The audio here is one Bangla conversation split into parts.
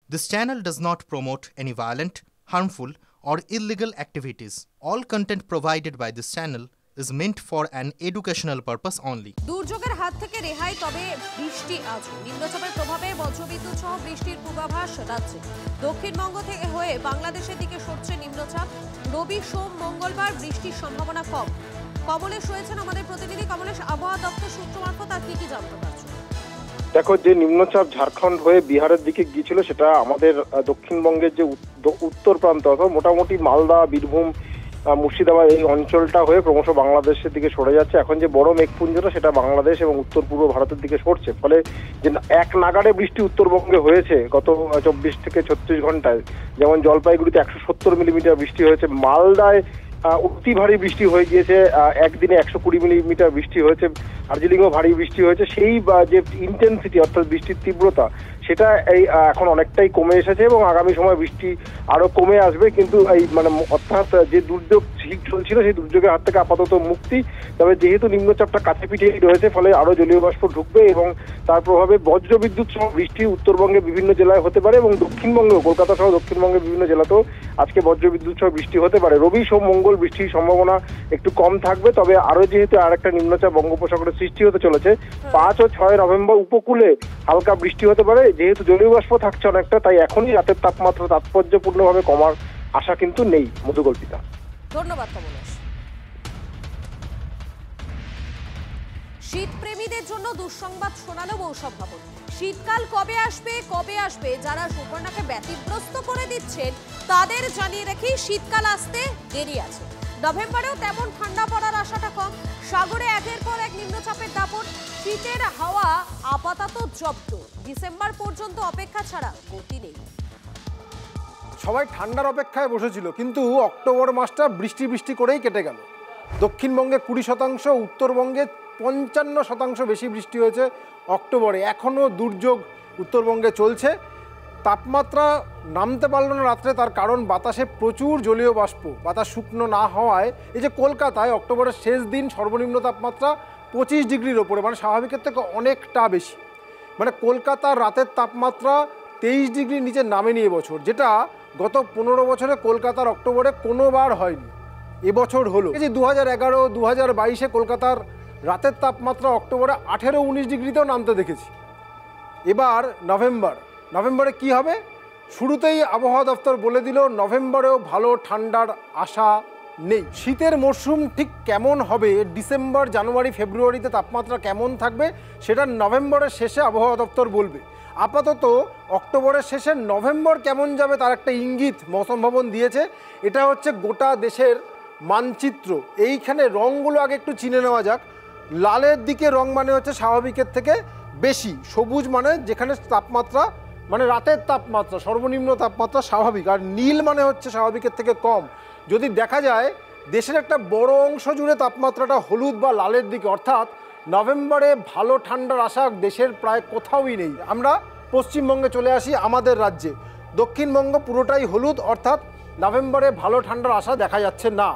This channel does not promote any violent, harmful, or illegal activities. All content provided by this channel is meant for an educational purpose only. দুর্যোগের হাত থেকে রেহাই, তবে বৃষ্টি আজ নিম্নচাপের প্রভাবে বজ্রবিদ্যুৎ সহ বৃষ্টির পূর্বাভাস রাজ্যে। দক্ষিণবঙ্গ থেকে হয়ে বাংলাদেশের দিকে সরছে নিম্নচাপ। রবি, সোম, মঙ্গলবার বৃষ্টির সম্ভাবনা কম। কমলেশ রয়েছেন আমাদের প্রতিনিধি। কমলেশ, আবহাওয়া দপ্তর সূত্র মারফত আর কি জানতে পারছো? দেখো, যে নিম্নচাপ ঝাড়খণ্ড হয়ে বিহারের দিকে গিয়েছিল সেটা আমাদের দক্ষিণবঙ্গের যে উত্তর প্রান্ত অর্থাৎ মোটামুটি মালদা, বীরভূম, মুর্শিদাবাদ এই অঞ্চলটা হয়ে ক্রমশ বাংলাদেশের দিকে সরে যাচ্ছে। এখন যে বড় মেঘপুঞ্জটা সেটা বাংলাদেশ এবং উত্তর পূর্ব ভারতের দিকে সরছে, ফলে যে এক নাগাড়ে বৃষ্টি উত্তরবঙ্গে হয়েছে গত 24 থেকে 36 ঘন্টায়। যেমন জলপাইগুড়িতে 170 মিলিমিটার বৃষ্টি হয়েছে, মালদায় অতি ভারী বৃষ্টি হয়ে গিয়েছে, একদিনে 120 মিলিমিটার বৃষ্টি হয়েছে, দার্জিলিংও ভারী বৃষ্টি হয়েছে। সেই যে ইন্টেন্সিটি অর্থাৎ বৃষ্টির তীব্রতা সেটা এই এখন অনেকটাই কমে এসেছে এবং আগামী সময় বৃষ্টি আরো কমে আসবে। কিন্তু এই অর্থাৎ যে দুর্যোগ চলছিল সেই দুর্যোগের হাত থেকে আপাতত মুক্তি। তবে যেহেতু নিম্নচাপটা কাছে পিঠেই রয়েছে, ফলে আরো জলীয় বাষ্প ঢুকবে এবং তার প্রভাবে বজ্রবিদ্যুৎ সহ বৃষ্টি উত্তরবঙ্গে বিভিন্ন জেলায় হতে পারে এবং দক্ষিণবঙ্গেও কলকাতা সহ দক্ষিণবঙ্গের বিভিন্ন জেলাতেও আজকে বজ্রবিদ্যুৎ সহ বৃষ্টি হতে পারে। রবি, সোম, মঙ্গল বৃষ্টির সম্ভাবনা একটু কম থাকবে। তবে আরো যেহেতু আরেকটা নিম্নচাপ বঙ্গোপসাগরে সৃষ্টি হতে চলেছে, 5 ও 6 নভেম্বর উপকূলে হালকা বৃষ্টি হতে পারে। যেহেতু জলীয় বাষ্প থাকছে অনেকটা, তাই এখনই রাতের তাপমাত্রা তাৎপর্যপূর্ণভাবে কমার আশা কিন্তু নেই। মধুকল্পিতা, ধন্যবাদ কমলেশ। শীতপ্রেমীদের জন্য দুঃসংবাদ শোনালো মৌসুম ভবন। শীতকাল কবে আসবে যারা সুবর্ণাকে ব্যতিগ্রস্ত করে দিচ্ছেন তাদের জানিয়ে রাখি, শীতকাল আসতে দেরি আছে। নভেম্বরেও তেমন ঠান্ডা পড়ার আশাটা কম। সাগরে একের পর এক নিম্নচাপের দাপট। শীতের হাওয়া আপাতত জব্দ। ডিসেম্বর পর্যন্ত অপেক্ষা ছাড়া গতি নেই। সবাই ঠান্ডার অপেক্ষায় বসেছিল, কিন্তু অক্টোবর মাসটা বৃষ্টি করেই কেটে গেল। দক্ষিণবঙ্গে 20%, উত্তরবঙ্গে 55% বেশি বৃষ্টি হয়েছে অক্টোবরে। এখনও দুর্যোগ উত্তরবঙ্গে চলছে। তাপমাত্রা নামতে পারল না রাত্রে, তার কারণ বাতাসে প্রচুর জলীয় বাষ্প। বাতাস শুকনো না হওয়ায় এই যে কলকাতায় অক্টোবরের শেষ দিন সর্বনিম্ন তাপমাত্রা 25 ডিগ্রির ওপরে, স্বাভাবিকের থেকে অনেকটা বেশি। কলকাতার রাতের তাপমাত্রা 23 ডিগ্রির নিচে নামেনি এবছর, যেটা গত 15 বছরে কলকাতার অক্টোবরে কোনোবার হয়নি। এবছর হলো। এই যে 2011, 2022-এ কলকাতার রাতের তাপমাত্রা অক্টোবরে 18-19 ডিগ্রিতেও নামতে দেখেছি। এবার নভেম্বরে কি হবে? শুরুতেই আবহাওয়া দপ্তর বলে দিল নভেম্বরেও ভালো ঠান্ডার আশা নেই। শীতের মরশুম ঠিক কেমন হবে, ডিসেম্বর, জানুয়ারি, ফেব্রুয়ারিতে তাপমাত্রা কেমন থাকবে, সেটা নভেম্বরের শেষে আবহাওয়া দপ্তর বলবে। আপাতত অক্টোবরের শেষে নভেম্বর কেমন যাবে তার একটা ইঙ্গিত মৌসুম ভবন দিয়েছে। এটা হচ্ছে গোটা দেশের মানচিত্র। এইখানে রঙগুলো আগে একটু চিনে নেওয়া যাক। লালের দিকে রং হচ্ছে স্বাভাবিকের থেকে বেশি, সবুজ যেখানে তাপমাত্রা রাতের তাপমাত্রা সর্বনিম্ন তাপমাত্রা স্বাভাবিক, আর নীল হচ্ছে স্বাভাবিকের থেকে কম। যদি দেখা যায় দেশের একটা বড় অংশ জুড়ে তাপমাত্রাটা হলুদ বা লালের দিকে, অর্থাৎ নভেম্বরে ভালো ঠান্ডার আশা দেশের প্রায় কোথাওই নেই। আমরা পশ্চিমবঙ্গে চলে আসি, আমাদের রাজ্যে দক্ষিণবঙ্গ পুরোটাই হলুদ, অর্থাৎ নভেম্বরে ভালো ঠান্ডার আশা দেখা যাচ্ছে না।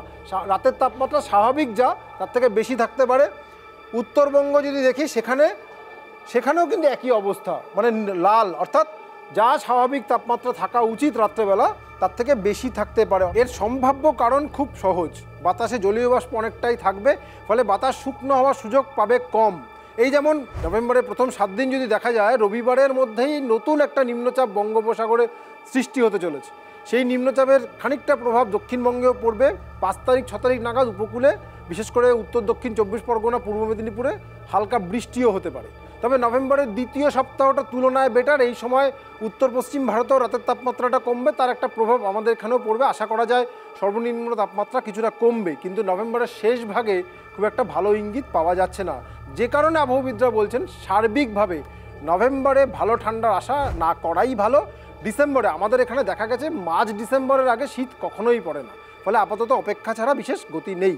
রাতের তাপমাত্রা স্বাভাবিক যা তার থেকে বেশি থাকতে পারে। উত্তরবঙ্গ যদি দেখি সেখানেও কিন্তু একই অবস্থা, লাল, অর্থাৎ যা স্বাভাবিক তাপমাত্রা থাকা উচিত রাত্রেবেলা তার থেকে বেশি থাকতে পারে। এর সম্ভাব্য কারণ খুব সহজ, বাতাসে জলীয় বাষ্প অনেকটাই থাকবে, ফলে বাতাস শুকনো হওয়ার সুযোগ পাবে কম। এই যেমন নভেম্বরের প্রথম 7 দিন যদি দেখা যায়, রবিবারের মধ্যেই নতুন একটা নিম্নচাপ বঙ্গোপসাগরে সৃষ্টি হতে চলেছে। সেই নিম্নচাপের খানিকটা প্রভাব দক্ষিণবঙ্গেও পড়বে। 5 তারিখ 6 তারিখ নাগাদ উপকূলে, বিশেষ করে উত্তর দক্ষিণ 24 পরগনা, পূর্ব মেদিনীপুরে হালকা বৃষ্টিও হতে পারে। তবে নভেম্বরের দ্বিতীয় সপ্তাহটা তুলনায় বেটার। এই সময় উত্তর পশ্চিম ভারতেও রাতের তাপমাত্রাটা কমবে, তার একটা প্রভাব আমাদের এখানেও পড়বে। আশা করা যায় সর্বনিম্ন তাপমাত্রা কিছুটা কমবে, কিন্তু নভেম্বরের শেষ ভাগে খুব একটা ভালো ইঙ্গিত পাওয়া যাচ্ছে না। যে কারণে আবহবিদরা বলছেন সার্বিকভাবে নভেম্বরে ভালো ঠান্ডার আশা না করাই ভালো। ডিসেম্বরে আমাদের এখানে দেখা গেছে মাঝ ডিসেম্বরের আগে শীত কখনোই পড়ে না, ফলে আপাতত অপেক্ষা ছাড়া বিশেষ গতি নেই।